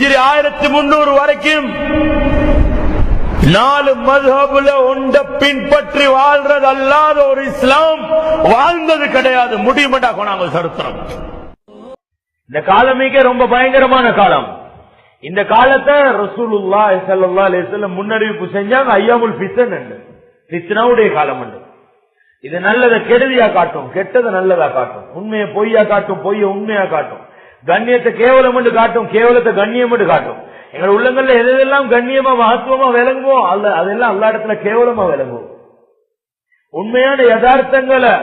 ஹிஜ்ரி 1300 வரைக்கும் 4 மذஹபுல ஒண்ட பின்பற்றி வாழ்றது அல்லாத ஒரு இஸ்லாம் வாழ்ந்தது கிடையாது. முடியுமாட்டா கொண்டாங்க சரித்திரம். இந்த காலமிக்க ரொம்ப பயங்கரமான காலம். இந்த காலத்தை ரசூலுல்லாஹி ஸல்லல்லாஹு அலைஹி வஸல்லம் முன்னறிவிப்பு செஞ்சாங்க. ஐயாமுல் ஃபித்ன் என்று, ஃபித்னாவுடைய காலம் என்று. இது நல்லதை கெடுதியா காட்டும், கெட்டதை நல்லதா காட்டும், உண்மையை பொய்யா காட்டும், பொய்ய உண்மையா காட்டும், கண்ணியத்தை கேவலம் என்று காட்டும், கேவலத்தை கண்ணியம் என்று காட்டும். எங்கள் உள்ளங்கள்ல எதெல்லாம் கண்ணியமா மகத்துவமா விளங்குவோம் அதெல்லாம் அல்லா இடத்துல கேவலமா விளங்குவோம். உண்மையான யதார்த்தங்களை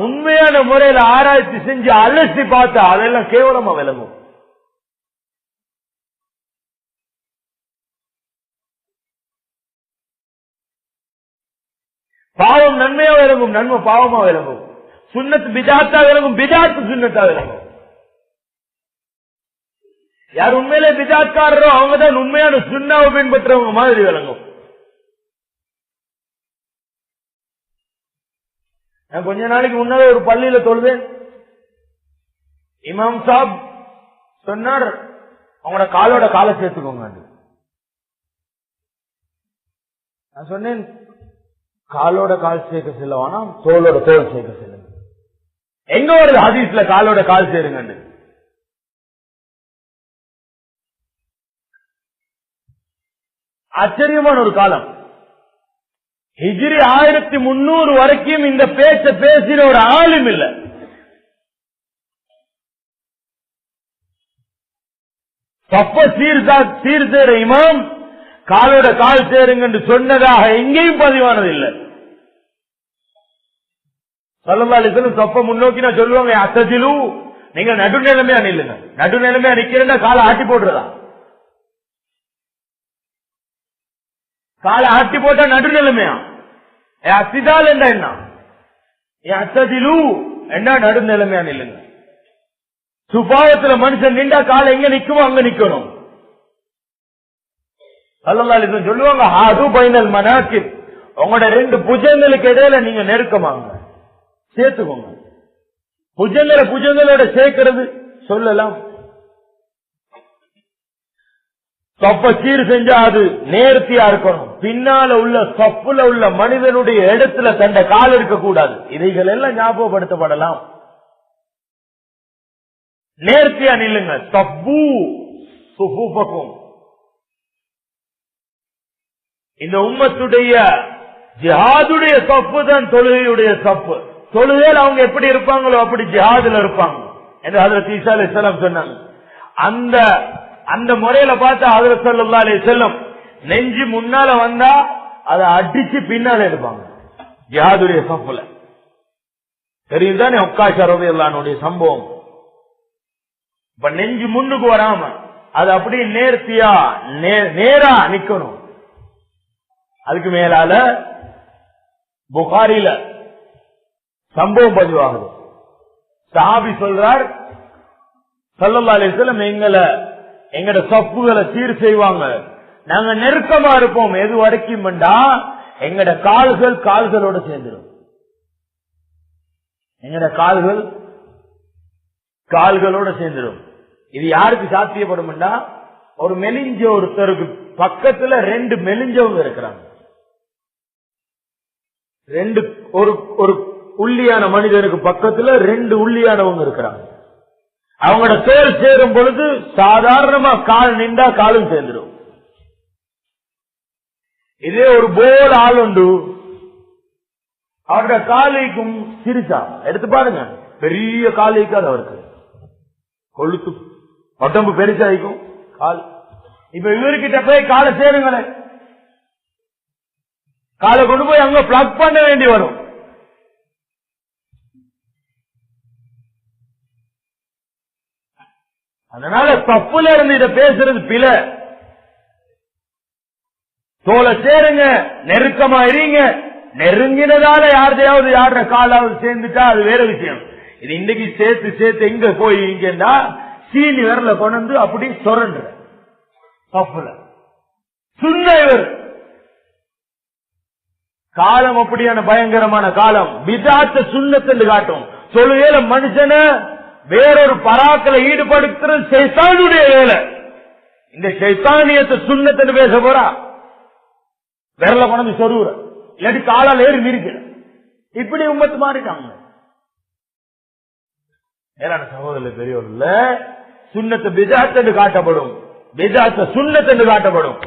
உண்மையான முறையில ஆராய்ச்சி செஞ்சு அலசி பார்த்தா அதெல்லாம் கேவலமா விளங்கும். பாவம் நன்மையா விளங்கும், நன்மை பாவமா விளங்கும். சுன்னத்து பிதாத்தா விளங்கும், பிதாத்து சுன்னத்தா விளங்கும். யார் உண்மையிலே பிதாத்காரரோ அவங்கதான் உண்மையான சுன்னாவை பின்பற்றவங்க மாதிரி விளங்கும். நான் கொஞ்ச நாளைக்கு முன்னாலே ஒரு பள்ளியில தொழுதேன். இமாம் சாப் சொன்னார், அவங்களோட காலோட காலை சேர்த்துக்கோங்க. நான் சொன்னேன், காலோட கால் சேர்க்க செல்லவானா தோளோட தோல் சேர்க்க செல்லுங்க. எங்க வருது ஹதீஸ்ல காலோட கால் சேருங்க? ஆச்சரியமான ஒரு காலம். ஹிஜ்ரி 1300 வரைக்கும் இந்த பேச்ச பேசின ஒரு ஆளும் இல்ல. தப்ப சீர்சேர இமாம் காலோட கால் சேருங்க என்று சொன்னதாக எங்கேயும் பதிவானது இல்லை. ஸல்லல்லாஹு அலைஹி வஸல்லம் தப்ப முன்னோக்கி நான் சொல்லுவாங்க, அத்ததிலு நீங்க நடுநிலைமையா நில்லுங்க. நடுநிலைமையா நிக்கிறேன்னா காலை ஆட்டி போடுறதா? காலை ஆட்டி போட்டா நடுநிலைமையா? அத்திதால் என்ன? அத்ததிலு என்ன? நடுநிலைமையா நில்லுங்க. சுபாவத்துல மனுஷன் நின்றா காலை எங்க நிக்குமோ அங்க நிக்கணும். ஸல்லல்லாஹு அலைஹி வஸல்லம் சொல்லுவாங்க, ஹாது பைனல் மனாகிப், உங்களோட 2 புஜங்களுக்கு இடையில நீங்க நெருக்கமாங்க, சேர்த்துக்கோங்க. புஜங்களோட சேர்க்கிறது சொல்லலாம். சொப்ப சீர் செஞ்சா அது நேர்த்தியா இருக்கணும். பின்னால உள்ள சொப்புல உள்ள மனிதனுடைய இடத்துல தண்ட கால் இருக்க கூடாது. இதைகள் எல்லாம் ஞாபகப்படுத்தப்படலாம். நேர்த்தியா நில்லுங்க. சப்பு சுஃபுஃபக்கும். இந்த உம்மத்துடைய ஜிஹாதுடைய சப்பு தான் தொழுகையுடைய சப்பு. தொழுகையில் அவங்க எப்படி இருப்பாங்களோ அப்படி ஜிஹாதுல இருப்பாங்க என்று ஹஜ்ரத் ஈசா அலைஹிஸ்ஸலாம் சொன்னாங்க. அந்த முறையில பார்த்தா ஹஜ்ரத் ஸல்லல்லாஹு அலைஹி வஸல்லம் நெஞ்சு முன்னால வந்தா அதை அடிச்சு பின்னால எடுப்பாங்க ஜிஹாதுடைய சப்புல. தெரியும் தானே உக்காஷா ரலியல்லாஹு அன்ஹுடைய சம்பவம். இப்ப நெஞ்சு முன்னுக்கு வராம அது அப்படியே நேர்த்தியா நேரா நிக்கணும். அதுக்கு மேலால புகாரில சம்பவம் பதிவாகுது. சஹாபி சொல்றார், ஸல்லல்லாஹு அலைஹி வஸல்லம் எங்கட சப்புகளை சீர் செய்வாங்க. நாங்க நெருக்கமா இருப்போம். எது வரைக்கும் எங்கட கால்களோட சேர்ந்துடும். எங்கட கால்களோட சேர்ந்துடும். இது யாருக்கு சாத்தியப்படும்? ஒரு மெலிஞ்ச ஒருத்தருக்கு பக்கத்துல 2 மெலிஞ்சவங்க இருக்கிறாங்க. ஒரு உள்ளியான மனிதனுக்கு பக்கத்துல 2 உள்ளியானவங்க இருக்கிறாங்க. அவங்களோட தோல் சேரும் பொழுது சாதாரணமா கால் நின்றா காலும் சேர்ந்துடும். இதே ஒரு போல் ஆள் உண்டு, அவருடைய காலைக்கும் சிரிச்சா எடுத்து பாருங்க, பெரிய காலைக்காது அவருக்கு கொழுத்து உடம்பு பெருசாயிக்கும் கால். இப்ப இவர்கிட்ட போய் காலை சேருங்களேன், காலை கொண்டு போய் அங்க பிளக் பண்ண வேண்டி வரும். அதனால தப்புல இருந்து இத பேசுறது பிழை. தோலை சேருங்க, நெருக்கமா இருங்க. நெருங்கினதால யாருடைய காலாவது சேர்ந்துட்டா அது வேற விஷயம். இது இன்னைக்கு சேர்த்து எங்க போய் இங்கா சீனி விரல கொண்டு அப்படி சொரண்ட தப்புல சுண்ணவர் காலம். அப்படியான பயங்கரமான காலம். பிதாத்த சுண்ணத்து காட்டும். தொழுகையில மனுஷனை வேறொரு பராக்களை ஈடுபடுத்துறது ஷைத்தானுடைய வேலை. இந்த ஷைத்தானியத்தை சுண்ணத்தை பேச போறா, விரல கொண்டு சொருவுற, இல்லாட்டி காலால் ஏறி மிரிக்கிற. இப்படி உம்மத்து மாறிட்டாங்க. மேலான சகோதரர் பெரியவர்கள், சுண்ணத்தை பிதாத் என்று காட்டப்படும், பிதாத்த சுண்ணத் என்று காட்டப்படும்.